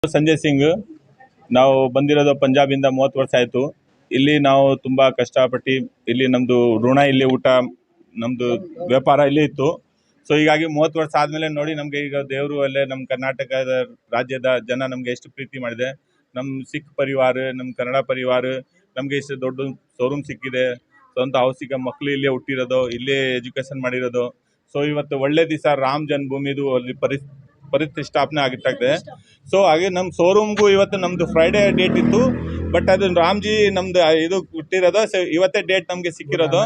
ಸಂಜಯ್ ಸಿಂಗ್. ನಾವು ಬಂದಿರೋದು ಪಂಜಾಬಿಂದ 30 ವರ್ಷ ಆಯಿತು. ಇಲ್ಲಿ ನಾವು ತುಂಬ ಕಷ್ಟಪಟ್ಟು ಇಲ್ಲಿ ನಮ್ಮದು ಋಣ, ಇಲ್ಲಿ ಊಟ, ನಮ್ಮದು ವ್ಯಾಪಾರ ಇಲ್ಲೇ ಇತ್ತು. ಸೊ ಹೀಗಾಗಿ 30 ವರ್ಷ ಆದಮೇಲೆ ನೋಡಿ ನಮಗೆ ಈಗ ದೇವರು ಅಲ್ಲೇ ನಮ್ಮ ಕರ್ನಾಟಕದ ರಾಜ್ಯದ ಜನ ನಮಗೆ ಎಷ್ಟು ಪ್ರೀತಿ ಮಾಡಿದೆ. ನಮ್ಮ ಸಿಖ್ ಪರಿವಾರ, ನಮ್ಮ ಕನ್ನಡ ಪರಿವಾರ ನಮಗೆ ಇಷ್ಟು ದೊಡ್ಡ ಶೋರೂಮ್ ಸಿಕ್ಕಿದೆ. ಸ್ವಂತ ಹೌಸಿಗೆ ಮಕ್ಕಳು ಇಲ್ಲೇ ಹುಟ್ಟಿರೋದು, ಇಲ್ಲೇ ಎಜುಕೇಷನ್ ಮಾಡಿರೋದು. ಸೊ ಇವತ್ತು ಒಳ್ಳೆ ದಿವಸ ರಾಮ ಜನ್ಮಭೂಮಿದು ಅಲ್ಲಿ ಪ್ರತಿಷ್ಠಾಪನೆ ಆಗಿತ್ತಾಗಿದೆ. ಸೊ ಹಾಗೆ ನಮ್ಮ ಶೋರೂಮ್ಗೂ ಇವತ್ತು ನಮ್ಮದು ಫ್ರೈಡೇ ಡೇಟ್ ಇತ್ತು, ಬಟ್ ಅದು ರಾಮ್ಜಿ ನಮ್ದು ಇದು ಹುಟ್ಟಿರೋದು. ಸೊ ಇವತ್ತೇ ಡೇಟ್ ನಮಗೆ ಸಿಕ್ಕಿರೋದು.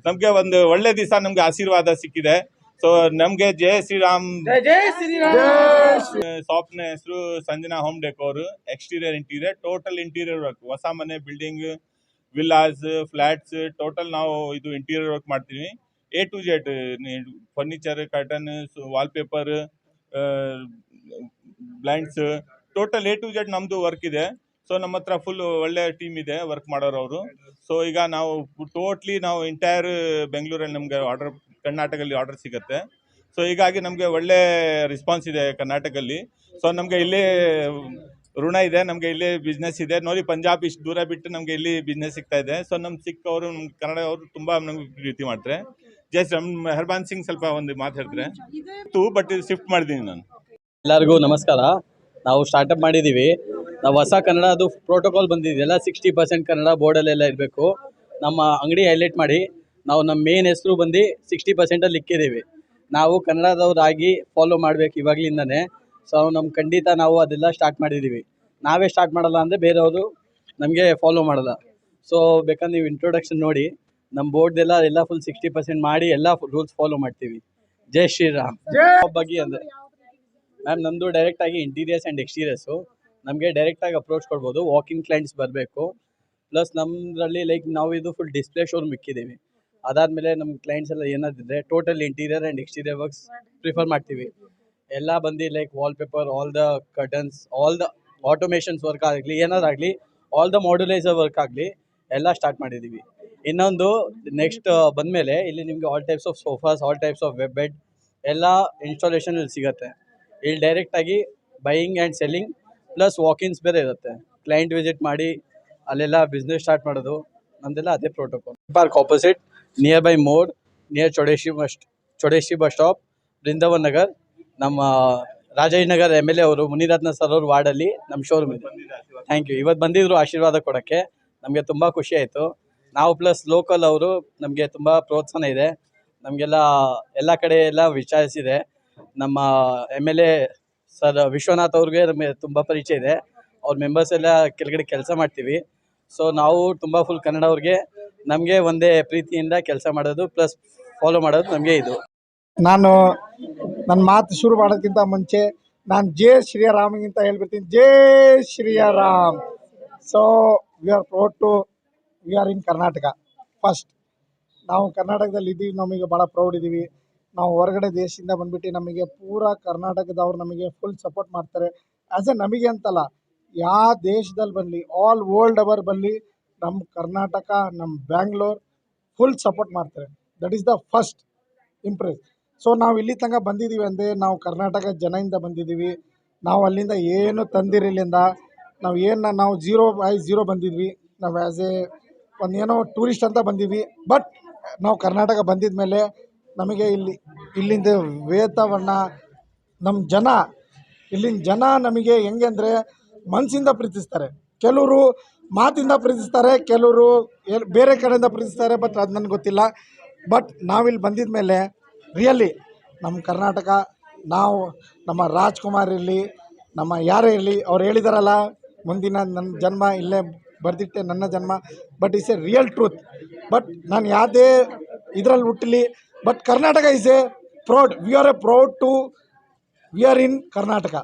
ನಮಗೆ ಒಂದು ಒಳ್ಳೆ ದಿವಸ, ನಮಗೆ ಆಶೀರ್ವಾದ ಸಿಕ್ಕಿದೆ. ಸೊ ನಮಗೆ ಜೈ ಶ್ರೀರಾಮ್. ಶಾಪ್ನ ಹೆಸರು Sanjana home decor. Exterior interior total interior work, ಹೊಸ ಮನೆ, ಬಿಲ್ಡಿಂಗ್, ವಿಲ್ಲಾಸ್, ಫ್ಲಾಟ್ಸ್, ಟೋಟಲ್ ನಾವು ಇದು ಇಂಟೀರಿಯರ್ ವರ್ಕ್ ಮಾಡ್ತೀವಿ. A to Z, furniture, curtain, wallpaper, blinds, total A to Z ನಮ್ಮದು ವರ್ಕ್ ಇದೆ. ಸೊ ನಮ್ಮ ಹತ್ರ ಫುಲ್ ಒಳ್ಳೆ ಟೀಮ್ ಇದೆ ವರ್ಕ್ ಮಾಡೋರು ಅವರು. ಸೊ ಈಗ ನಾವು ಟೋಟ್ಲಿ ನಾವು ಎಂಟೈರ್ ಬೆಂಗಳೂರಲ್ಲಿ ನಮಗೆ ಆರ್ಡರ್, ಕರ್ನಾಟಕದಲ್ಲಿ ಆರ್ಡರ್ ಸಿಗುತ್ತೆ. ಸೊ ಹೀಗಾಗಿ ನಮಗೆ ಒಳ್ಳೆ ರೆಸ್ಪಾನ್ಸ್ ಇದೆ ಕರ್ನಾಟಕದಲ್ಲಿ. ಸೊ ನಮಗೆ ಇಲ್ಲೇ ಋಣ ಇದೆ, ನಮಗೆ ಇಲ್ಲೇ ಬಿಸ್ನೆಸ್ ಇದೆ. ನೋಡಿ ಪಂಜಾಬ್ ಇಷ್ಟು ದೂರ ಬಿಟ್ಟು ನಮಗೆ ಇಲ್ಲಿ ಬಿಸ್ನೆಸ್ ಸಿಗ್ತಾ ಇದೆ. ಸೊ ನಮ್ಮ ಸಿಖ್ ಅವರು, ನಮ್ಮ ಕನ್ನಡ ಅವರು ತುಂಬ ನಮ್ಗೆ ಪ್ರೀತಿ ಮಾಡ್ತಾರೆ. ಜಸ್ಟ್ ಮೆಹರ್ಬಾನ್ ಸಿಂಗ್ ಸ್ವಲ್ಪ ಒಂದು ಮಾತು ಹೇಳ್ತಾರೆ ಬಟ್ ಇದು ಶಿಫ್ಟ್ ಮಾಡಿದ್ದೀನಿ ನಾನು. ಎಲ್ಲರಿಗೂ ನಮಸ್ಕಾರ. ನಾವು ಸ್ಟಾರ್ಟಪ್ ಮಾಡಿದ್ದೀವಿ. ನಾವು ಹೊಸ ಕನ್ನಡ ಅದು ಪ್ರೋಟೋಕಾಲ್ ಬಂದಿದೆಯಲ್ಲ, 60% ಕನ್ನಡ ಬೋರ್ಡಲ್ಲೆಲ್ಲ ಇರಬೇಕು. ನಮ್ಮ ಅಂಗಡಿ ಹೈಲೈಟ್ ಮಾಡಿ ನಾವು ನಮ್ಮ ಮೇನ್ ಹೆಸರು ಬಂದು 60% ಇಕ್ಕಿದ್ದೀವಿ. ನಾವು ಕನ್ನಡದವರಾಗಿ ಫಾಲೋ ಮಾಡಬೇಕು ಇವಾಗಲಿಂದನೇ. ಸೊ ನಮ್ಮ ಖಂಡಿತ ನಾವು ಅದೆಲ್ಲ ಸ್ಟಾರ್ಟ್ ಮಾಡಿದ್ದೀವಿ. ನಾವೇ ಸ್ಟಾರ್ಟ್ ಮಾಡಲ್ಲ ಅಂದರೆ ಬೇರೆಯವರು ನಮಗೆ ಫಾಲೋ ಮಾಡಲ್ಲ. ಸೊ ಬೇಕಂದ್ರೆ ನೀವು ಇಂಟ್ರೊಡಕ್ಷನ್ ನೋಡಿ, ನಮ್ಮ ಬೋರ್ಡ್ದೆಲ್ಲ ಎಲ್ಲ ಫುಲ್ 60% ಮಾಡಿ ಎಲ್ಲ ರೂಲ್ಸ್ ಫಾಲೋ ಮಾಡ್ತೀವಿ. ಜೈ ಶ್ರೀರಾಮ್. ಬಗ್ಗೆ ಅಂದರೆ ಮ್ಯಾಮ್ ನಮ್ಮದು ಡೈರೆಕ್ಟಾಗಿ ಇಂಟೀರಿಯರ್ಸ್ ಆ್ಯಂಡ್ ಎಕ್ಸ್ಟೀರಿಯರ್ಸು. ನಮಗೆ ಡೈರೆಕ್ಟಾಗಿ ಅಪ್ರೋಚ್ ಕೊಡ್ಬೋದು. ವಾಕಿಂಗ್ ಕ್ಲೈಂಟ್ಸ್ ಬರಬೇಕು. ಪ್ಲಸ್ ನಮ್ಮದ್ರಲ್ಲಿ ಲೈಕ್ ನಾವು ಇದು ಫುಲ್ ಡಿಸ್ಪ್ಲೇ ಶೋರೂಮ್ ಇಕ್ಕಿದ್ದೀವಿ. ಅದಾದಮೇಲೆ ನಮ್ಮ ಕ್ಲೈಂಟ್ಸ್ ಎಲ್ಲ ಏನಾದಿದೆ total interior and exterior works prefer ಮಾಡ್ತೀವಿ. ಎಲ್ಲ ಬಂದು like wallpaper, all the curtains, all the automations work ಆಗಲಿ, ಏನಾದಾಗಲಿ, ಆಲ್ ದ ಮಾಡ್ಯುಲೈಸರ್ ವರ್ಕ್ ಆಗಲಿ ಎಲ್ಲ ಸ್ಟಾರ್ಟ್ ಮಾಡಿದ್ದೀವಿ. ಇನ್ನೊಂದು ನೆಕ್ಸ್ಟ್ ಬಂದಮೇಲೆ ಇಲ್ಲಿ ನಿಮಗೆ all types of sofas, all types of web bed ಎಲ್ಲ ಇನ್ಸ್ಟಾಲೇಷನ್ ಇಲ್ಲಿ ಸಿಗುತ್ತೆ. ಇಲ್ಲಿ ಡೈರೆಕ್ಟಾಗಿ buying and selling plus walk ins ಬೇರೆ ಇರುತ್ತೆ. ಕ್ಲೈಂಟ್ ವಿಸಿಟ್ ಮಾಡಿ ಅಲ್ಲೆಲ್ಲ ಬಿಸ್ನೆಸ್ ಸ್ಟಾರ್ಟ್ ಮಾಡೋದು ನಮ್ಮದೆಲ್ಲ ಅದೇ protocol. Park opposite, near by mode, near Chowdeshwari bus stop, Brindavan Nagar. ನಮ್ಮ ರಾಜಾಜಿನಗರ್ MLA ಅವರು ಮುನಿರತ್ನ ಸರ್ ಅವ್ರ ವಾರ್ಡಲ್ಲಿ ನಮ್ಮ ಶೋರೂಮ್ ಇದೆ. Thank you. ಇವತ್ತು ಬಂದಿದ್ರು ಆಶೀರ್ವಾದ ಕೊಡೋಕ್ಕೆ, ನಮಗೆ ತುಂಬ ಖುಷಿ ಆಯಿತು. ನಾವು ಪ್ಲಸ್ ಲೋಕಲ್ ಅವರು ನಮಗೆ ತುಂಬ ಪ್ರೋತ್ಸಾಹ ಇದೆ. ನಮಗೆಲ್ಲ ಎಲ್ಲ ಕಡೆ ಎಲ್ಲ ವಿಚಾರಿಸಿದೆ. ನಮ್ಮ MLA ಸರ್ ವಿಶ್ವನಾಥ್ ಅವ್ರಿಗೆ ನಮಗೆ ತುಂಬ ಪರಿಚಯ ಇದೆ. ಅವ್ರ ಮೆಂಬರ್ಸ್ ಎಲ್ಲ ಕೆಳಗಡೆ ಕೆಲಸ ಮಾಡ್ತೀವಿ. ಸೊ ನಾವು ತುಂಬ ಫುಲ್ ಕನ್ನಡವ್ರಿಗೆ ನಮಗೆ ಒಂದೇ ಪ್ರೀತಿಯಿಂದ ಕೆಲಸ ಮಾಡೋದು ಪ್ಲಸ್ ಫಾಲೋ ಮಾಡೋದು ನಮಗೆ ಇದು. ನಾನು ನನ್ನ ಮಾತು ಶುರು ಮಾಡೋದಕ್ಕಿಂತ ಮುಂಚೆ ನಾನು ಜೈ ಶ್ರೀರಾಮ್ಗಿಂತ ಹೇಳ್ಬಿಡ್ತೀನಿ, ಜೈ Shriram. So we are proud to we are in Karnataka. First ನಾವು ಕರ್ನಾಟಕದಲ್ಲಿ ಇದ್ದೀವಿ, ನಮಗೆ ಭಾಳ ಪ್ರೌಡ್ ಇದ್ದೀವಿ. ನಾವು ಹೊರಗಡೆ ದೇಶದಿಂದ ಬಂದುಬಿಟ್ಟು ನಮಗೆ ಪೂರಾ ಕರ್ನಾಟಕದವ್ರು ನಮಗೆ ಫುಲ್ ಸಪೋರ್ಟ್ ಮಾಡ್ತಾರೆ. ಆ್ಯಸ್ ಎ ನಮಗೆ ಅಂತಲ್ಲ, ಯಾವ ದೇಶದಲ್ಲಿ ಬರಲಿ, ಆಲ್ ವರ್ಲ್ಡ್ ಅವರ್ ಬರಲಿ, ನಮ್ಮ ಕರ್ನಾಟಕ, ನಮ್ಮ ಬ್ಯಾಂಗ್ಳೂರ್ ಫುಲ್ ಸಪೋರ್ಟ್ ಮಾಡ್ತಾರೆ. That is the first Impress. So ನಾವು ಇಲ್ಲಿ ತನಕ ಬಂದಿದ್ದೀವಿ ಅಂದರೆ ನಾವು ಕರ್ನಾಟಕ ಜನದಿಂದ ಬಂದಿದ್ದೀವಿ. ನಾವು ಅಲ್ಲಿಂದ ಏನು ತಂದಿರಲಿಂದ ನಾವು 0 ಬಂದಿದ್ವಿ. ನಾವು ಆ್ಯಸ್ ಎ ಒಂದು ಏನೋ ಟೂರಿಸ್ಟ್ ಅಂತ ಬಂದಿದ್ವಿ. ಬಟ್ ನಾವು ಕರ್ನಾಟಕ ಬಂದಿದ ಮೇಲೆ ನಮಗೆ ಇಲ್ಲಿಂದ ವೇತವನ್ನ ಇಲ್ಲಿನ ಜನ ನಮಗೆ ಹೆಂಗೆ ಅಂದರೆ ಮನಸ್ಸಿಂದ ಪ್ರೀತಿಸ್ತಾರೆ. ಕೆಲವರು ಮಾತಿಂದ ಪ್ರೀತಿಸ್ತಾರೆ, ಕೆಲವರು ಬೇರೆ ಕಡೆಯಿಂದ ಪ್ರೀತಿಸ್ತಾರೆ. ಬಟ್ ಅದು ನನಗೆ ಗೊತ್ತಿಲ್ಲ. ಬಟ್ ನಾವಿಲ್ಲಿ ಬಂದಿದ ಮೇಲೆ ರಿಯಲಿ ನಮ್ಮ ಕರ್ನಾಟಕ, ನಾವು ನಮ್ಮ ರಾಜ್ಕುಮಾರ್ ಇರಲಿ, ನಮ್ಮ ಯಾರೇ ಇರಲಿ, ಅವ್ರು ಹೇಳಿದಾರಲ್ಲ, ಮುಂದಿನ ನನ್ನ ಜನ್ಮ ಇಲ್ಲೇ ಬರ್ದಿಟ್ಟೆ ನನ್ನ ಜನ್ಮ. But it's a real truth. But ನಾನು ಯಾವುದೇ ಇದರಲ್ಲಿ ಹುಟ್ಟಲಿ, but Karnataka is a proud. We are a proud to we are in Karnataka.